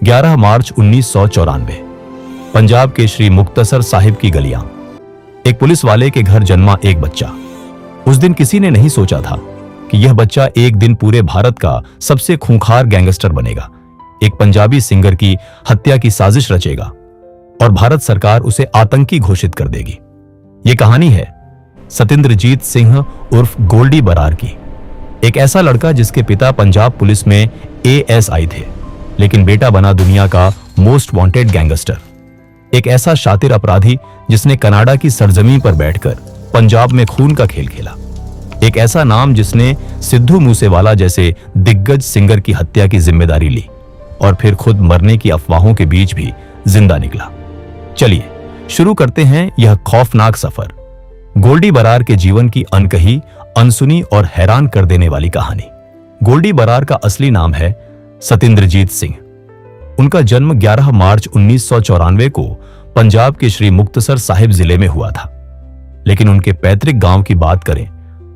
11 मार्च 1994 पंजाब के श्री मुक्तसर साहिब की गलियां। एक पुलिस वाले के घर जन्मा एक बच्चा। उस दिन किसी ने नहीं सोचा था कि यह बच्चा एक दिन पूरे भारत का सबसे खूंखार गैंगस्टर बनेगा, एक पंजाबी सिंगर की हत्या की साजिश रचेगा और भारत सरकार उसे आतंकी घोषित कर देगी। यह कहानी है सतिंद्रजीत सिंह उर्फ गोल्डी बरार की। एक ऐसा लड़का जिसके पिता पंजाब पुलिस में एएसआई थे, लेकिन बेटा बना दुनिया का मोस्ट वांटेड गैंगस्टर। एक ऐसा शातिर अपराधी जिसने कनाडा की सरजमीन पर बैठकर पंजाब में खून का खेल खेला। एक ऐसा नाम जिसने सिद्धू मूसेवाला जैसे दिग्गज सिंगर की हत्या की जिम्मेदारी ली और फिर खुद मरने की अफवाहों के बीच भी जिंदा निकला। चलिए शुरू करते हैं यह खौफनाक सफर, गोल्डी बरार के जीवन की अनकही, अनसुनी और हैरान कर देने वाली कहानी। गोल्डी बरार का असली नाम है सतिंद्रजीत सिंह। उनका जन्म 11 मार्च 1994 को पंजाब के श्री मुक्तसर साहिब जिले में हुआ था, लेकिन उनके पैतृक गांव की बात करें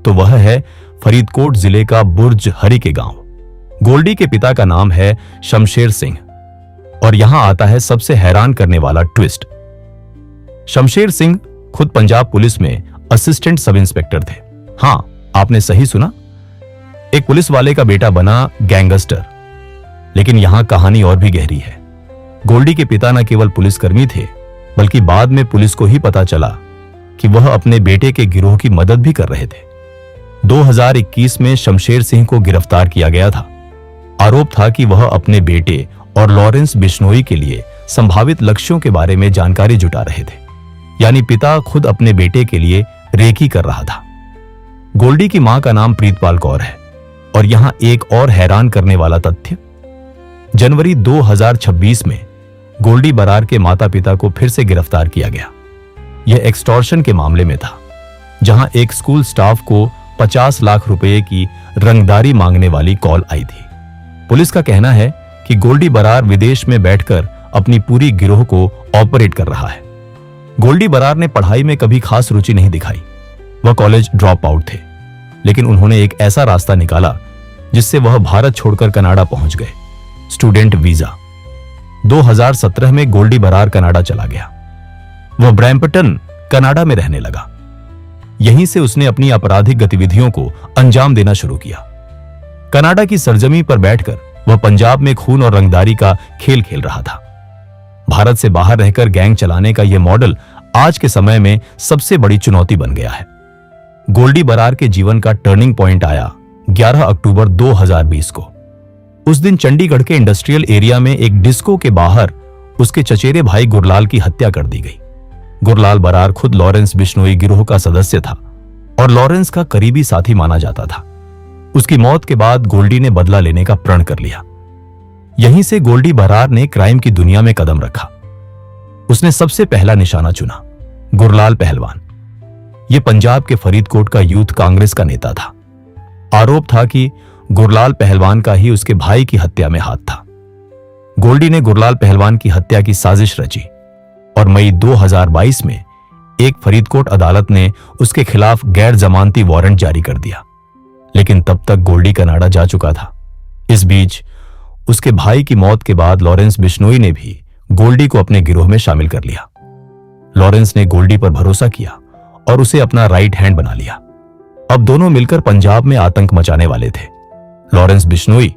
तो वह है फरीदकोट जिले का बुर्ज हरी के गांव। गोल्डी के पिता का नाम है शमशेर सिंह और यहां आता है सबसे हैरान करने वाला ट्विस्ट। शमशेर सिंह खुद पंजाब पुलिस में असिस्टेंट सब इंस्पेक्टर थे। हां, आपने सही सुना, एक पुलिस वाले का बेटा बना गैंगस्टर। लेकिन यहां कहानी और भी गहरी है। गोल्डी के पिता न केवल पुलिसकर्मी थे, बल्कि बाद में पुलिस को ही पता चला कि वह अपने बेटे के गिरोह की मदद भी कर रहे थे। 2021 में शमशेर सिंह को गिरफ्तार किया गया था। आरोप था कि वह अपने बेटे और लॉरेंस बिश्नोई के लिए संभावित लक्ष्यों के बारे में जानकारी जुटा रहे थे, यानी पिता खुद अपने बेटे के लिए रेकी कर रहा था। गोल्डी की मां का नाम प्रीतपाल कौर है और यहां एक और हैरान करने वाला तथ्य, जनवरी 2026 में गोल्डी बरार के माता पिता को फिर से गिरफ्तार किया गया। यह एक्सटॉर्शन के मामले में था, जहां एक स्कूल स्टाफ को 50 लाख रुपए की रंगदारी मांगने वाली कॉल आई थी। पुलिस का कहना है कि गोल्डी बरार विदेश में बैठकर अपनी पूरी गिरोह को ऑपरेट कर रहा है। गोल्डी बरार ने पढ़ाई में कभी खास रुचि नहीं दिखाई। वह कॉलेज ड्रॉप आउट थे, लेकिन उन्होंने एक ऐसा रास्ता निकाला जिससे वह भारत छोड़कर कनाडा पहुंच गए, स्टूडेंट वीजा। 2017 में गोल्डी बरार कनाडा चला गया। वह ब्रैम्पटन कनाडा में रहने लगा। यहीं से उसने अपनी आपराधिक गतिविधियों को अंजाम देना शुरू किया। कनाडा की सरजमी पर बैठकर वह पंजाब में खून और रंगदारी का खेल खेल रहा था। भारत से बाहर रहकर गैंग चलाने का यह मॉडल आज के समय में सबसे बड़ी चुनौती बन गया है। गोल्डी बरार के जीवन का टर्निंग पॉइंट आया 11 अक्टूबर 2020 को। उस दिन चंडीगढ़ के इंडस्ट्रियल एरिया में एक डिस्को के बाहर उसके चचेरे भाई गुरलाल की हत्या कर दी गई। गुरलाल बरार खुद लॉरेंस बिश्नोई गिरोह का सदस्य था और लॉरेंस का करीबी साथी माना जाता था। उसकी मौत के बाद गोल्डी ने बदला लेने का प्रण कर लिया। यहीं से गोल्डी बरार ने क्राइम की दुनिया में कदम रखा। उसने सबसे पहला निशाना चुना, गुरलाल पहलवान। यह पंजाब के फरीदकोट का यूथ कांग्रेस का नेता था। आरोप था कि गुरलाल पहलवान का ही उसके भाई की हत्या में हाथ था। गोल्डी ने गुरलाल पहलवान की हत्या की साजिश रची और मई 2022 में एक फरीदकोट अदालत ने उसके खिलाफ गैर जमानती वारंट जारी कर दिया। लेकिन तब तक गोल्डी कनाडा जा चुका था। इस बीच उसके भाई की मौत के बाद लॉरेंस बिश्नोई ने भी गोल्डी को अपने गिरोह में शामिल कर लिया। लॉरेंस ने गोल्डी पर भरोसा किया और उसे अपना राइट हैंड बना लिया। अब दोनों मिलकर पंजाब में आतंक मचाने वाले थे। लॉरेंस बिश्नोई,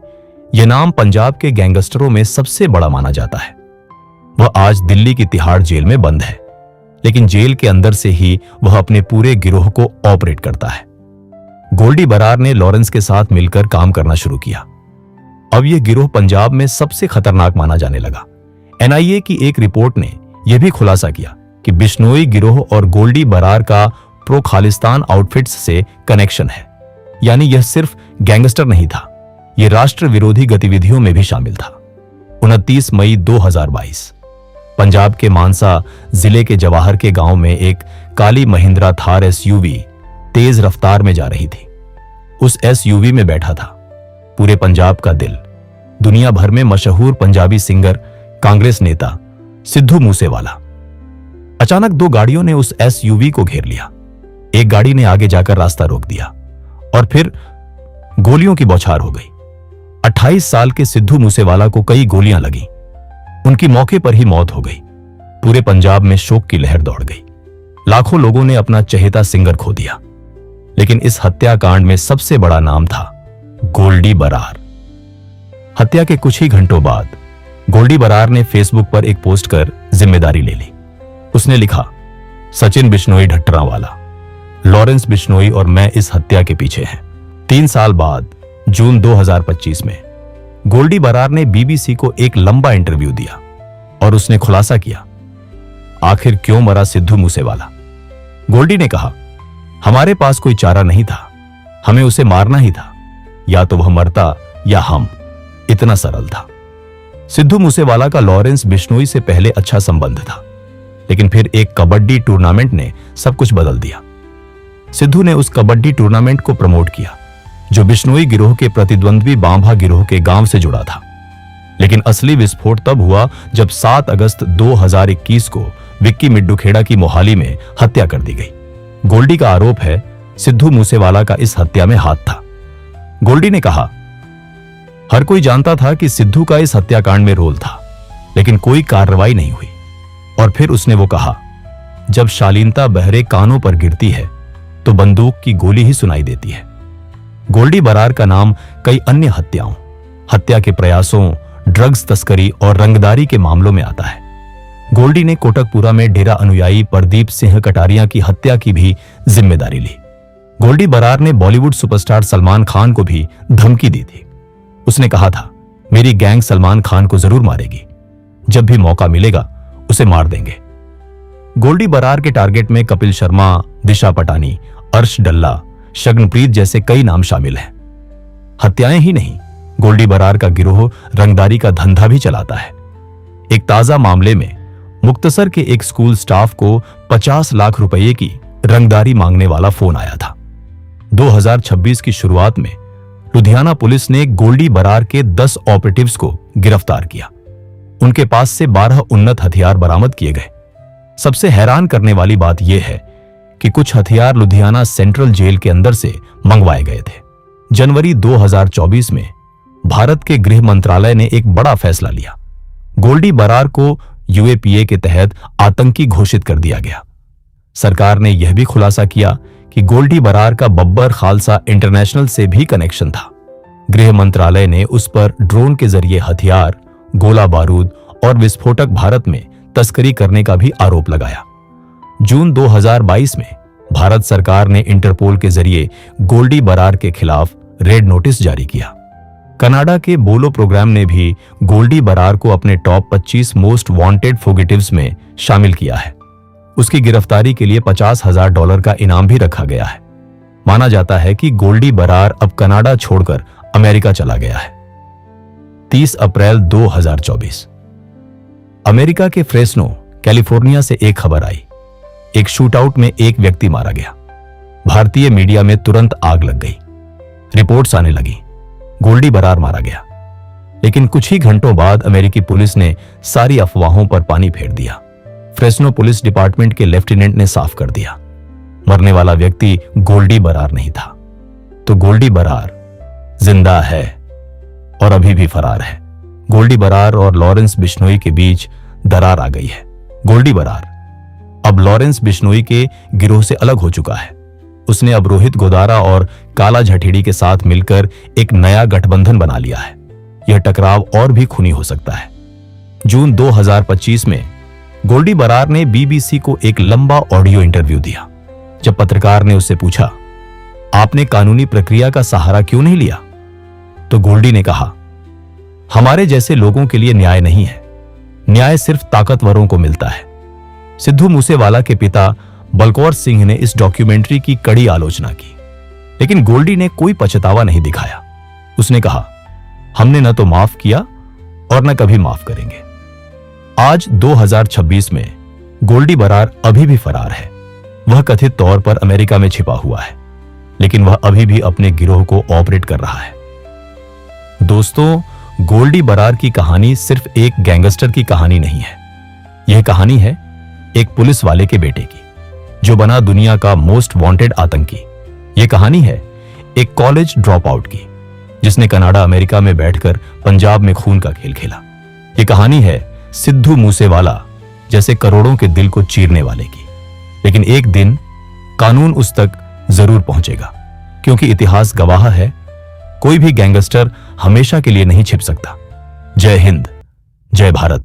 यह नाम पंजाब के गैंगस्टरों में सबसे बड़ा माना जाता है। वह आज दिल्ली की तिहाड़ जेल में बंद है, लेकिन जेल के अंदर से ही वह अपने पूरे गिरोह को ऑपरेट करता है। गोल्डी बरार ने लॉरेंस के साथ मिलकर काम करना शुरू किया। अब यह गिरोह पंजाब में सबसे खतरनाक माना जाने लगा। एनआईए की एक रिपोर्ट ने यह भी खुलासा किया कि बिश्नोई गिरोह और गोल्डी बरार का प्रो खालिस्तान आउटफिट्स से कनेक्शन है। यानी यह सिर्फ गैंगस्टर नहीं था, यह राष्ट्र विरोधी गतिविधियों में भी शामिल था। 29 मई 2022 पंजाब के मानसा जिले के जवाहर के गांव में एक काली महिंद्रा थार एसयूवी तेज रफ्तार में जा रही थी। उस एसयूवी में बैठा था पूरे पंजाब का दिल, दुनिया भर में मशहूर पंजाबी सिंगर, कांग्रेस नेता सिद्धू मूसेवाला। अचानक दो गाड़ियों ने उस एसयूवी को घेर लिया। एक गाड़ी ने आगे जाकर रास्ता रोक दिया और फिर गोलियों की बौछार हो गई। 28 साल के सिद्धू मूसेवाला को कई गोलियां लगी, उनकी मौके पर ही मौत हो गई। पूरे पंजाब में शोक की लहर दौड़ गई। लाखों लोगों ने अपना चहेता सिंगर खो दिया। लेकिन इस हत्याकांड में सबसे बड़ा नाम था गोल्डी बरार। हत्या के कुछ ही घंटों बाद गोल्डी बरार ने फेसबुक पर एक पोस्ट कर जिम्मेदारी ले ली। उसने लिखा, सचिन बिश्नोई ढट्टरावाला, लॉरेंस बिश्नोई और मैं इस हत्या के पीछे हैं। 3 साल बाद जून 2025 में गोल्डी बरार ने बीबीसी को एक लंबा इंटरव्यू दिया और उसने खुलासा किया, आखिर क्यों मरा सिद्धू मूसेवाला। गोल्डी ने कहा, हमारे पास कोई चारा नहीं था, हमें उसे मारना ही था, या तो वह मरता या हम, इतना सरल था। सिद्धू मूसेवाला का लॉरेंस बिश्नोई से पहले अच्छा संबंध था, लेकिन फिर एक कबड्डी टूर्नामेंट ने सब कुछ बदल दिया। सिद्धू ने उस कबड्डी टूर्नामेंट को प्रमोट किया जो बिश्नोई गिरोह के प्रतिद्वंद्वी बांभा गिरोह के गांव से जुड़ा था। लेकिन असली विस्फोट तब हुआ जब 7 अगस्त 2021 को विक्की मिड्डूखेड़ा की मोहाली में हत्या कर दी गई। गोल्डी का आरोप है सिद्धू मूसेवाला का इस हत्या में हाथ था। गोल्डी ने कहा, हर कोई जानता था कि सिद्धू का इस हत्याकांड में रोल था, लेकिन कोई कार्रवाई नहीं हुई। और फिर उसने वो कहा, जब शालीनता बहरे कानों पर गिरती है तो बंदूक की गोली ही सुनाई देती है। गोल्डी बरार का नाम कई अन्य हत्याओं, हत्या के प्रयासों, ड्रग्स तस्करी और रंगदारी के मामलों में आता है। गोल्डी ने कोटकपुरा में डेरा अनुयायी प्रदीप सिंह कटारिया की हत्या की भी जिम्मेदारी ली। गोल्डी बरार ने बॉलीवुड सुपरस्टार सलमान खान को भी धमकी दी थी। उसने कहा था, मेरी गैंग सलमान खान को जरूर मारेगी, जब भी मौका मिलेगा उसे मार देंगे। गोल्डी बरार के टारगेट में कपिल शर्मा, दिशा पटानी, अर्श डल्ला, शग्नप्रीत जैसे कई नाम शामिल हैं। हत्याएं ही नहीं, गोल्डी बरार का गिरोह रंगदारी का धंधा भी चलाता है। एक ताजा मामले में मुक्तसर के एक स्कूल स्टाफ को 50 लाख रुपए की रंगदारी मांगने वाला फोन आया था। 2026 की शुरुआत में लुधियाना पुलिस ने गोल्डी बरार के 10 ऑपरेटिव्स को गिरफ्तार किया। उनके पास से 12 उन्नत हथियार बरामद किए गए। सबसे हैरान करने वाली बात यह है कि कुछ हथियार लुधियाना सेंट्रल जेल के अंदर से मंगवाए गए थे। जनवरी 2024 में भारत के गृह मंत्रालय ने एक बड़ा फैसला लिया। गोल्डी बरार को यूएपीए के तहत आतंकी घोषित कर दिया गया। सरकार ने यह भी खुलासा किया कि गोल्डी बरार का बब्बर खालसा इंटरनेशनल से भी कनेक्शन था। गृह मंत्रालय ने उस पर ड्रोन के जरिए हथियार, गोला बारूद और विस्फोटक भारत में तस्करी करने का भी आरोप लगाया। जून 2022 में भारत सरकार ने इंटरपोल के जरिए गोल्डी बरार के खिलाफ रेड नोटिस जारी किया। कनाडा के बोलो प्रोग्राम ने भी गोल्डी बरार को अपने टॉप 25 मोस्ट वांटेड फुगिटिव्स में शामिल किया है। उसकी गिरफ्तारी के लिए $50,000 का इनाम भी रखा गया है। माना जाता है कि गोल्डी बरार अब कनाडा छोड़कर अमेरिका चला गया है। 30 अप्रैल 2024 अमेरिका के फ्रेस्नो, कैलिफोर्निया से एक खबर आई। एक शूटआउट में एक व्यक्ति मारा गया। भारतीय मीडिया में तुरंत आग लग गई। रिपोर्ट्स आने लगी, गोल्डी बरार मारा गया। लेकिन कुछ ही घंटों बाद अमेरिकी पुलिस ने सारी अफवाहों पर पानी फेर दिया। फ्रेस्नो पुलिस डिपार्टमेंट के लेफ्टिनेंट ने साफ कर दिया, मरने वाला व्यक्ति गोल्डी बरार नहीं था। तो गोल्डी बरार जिंदा है और अभी भी फरार है। गोल्डी बरार और लॉरेंस बिश्नोई के बीच दरार आ गई है। गोल्डी बरार अब लॉरेंस बिश्नोई के गिरोह से अलग हो चुका है। उसने अब रोहित गोदारा और काला झठेड़ी के साथ मिलकर एक नया गठबंधन बना लिया है। यह टकराव और भी खूनी हो सकता है। जून 2025 में गोल्डी बरार ने बीबीसी को एक लंबा ऑडियो इंटरव्यू दिया। जब पत्रकार ने उससे पूछा, आपने कानूनी प्रक्रिया का सहारा क्यों नहीं लिया, तो गोल्डी ने कहा, हमारे जैसे लोगों के लिए न्याय नहीं है, न्याय सिर्फ ताकतवरों को मिलता है। सिद्धू मूसेवाला के पिता बलकौर सिंह ने इस डॉक्यूमेंट्री की कड़ी आलोचना की, लेकिन गोल्डी ने कोई पछतावा नहीं दिखाया। उसने कहा, हमने न तो माफ किया और न कभी माफ करेंगे। आज 2026 में गोल्डी बरार अभी भी फरार है। वह कथित तौर पर अमेरिका में छिपा हुआ है, लेकिन वह अभी भी अपने गिरोह को ऑपरेट कर रहा है। दोस्तों, गोल्डी बरार की कहानी सिर्फ एक गैंगस्टर की कहानी नहीं है। यह कहानी है एक पुलिस वाले के बेटे की, जो बना दुनिया का मोस्ट वांटेड आतंकी। यह कहानी है एक कॉलेज ड्रॉप आउट की, जिसने कनाडा अमेरिका में बैठकर पंजाब में खून का खेल खेला। यह कहानी है सिद्धू मूसेवाला जैसे करोड़ों के दिल को चीरने वाले की। लेकिन एक दिन कानून उस तक जरूर पहुंचेगा, क्योंकि इतिहास गवाह है, कोई भी गैंगस्टर हमेशा के लिए नहीं छिप सकता। जय हिंद, जय भारत।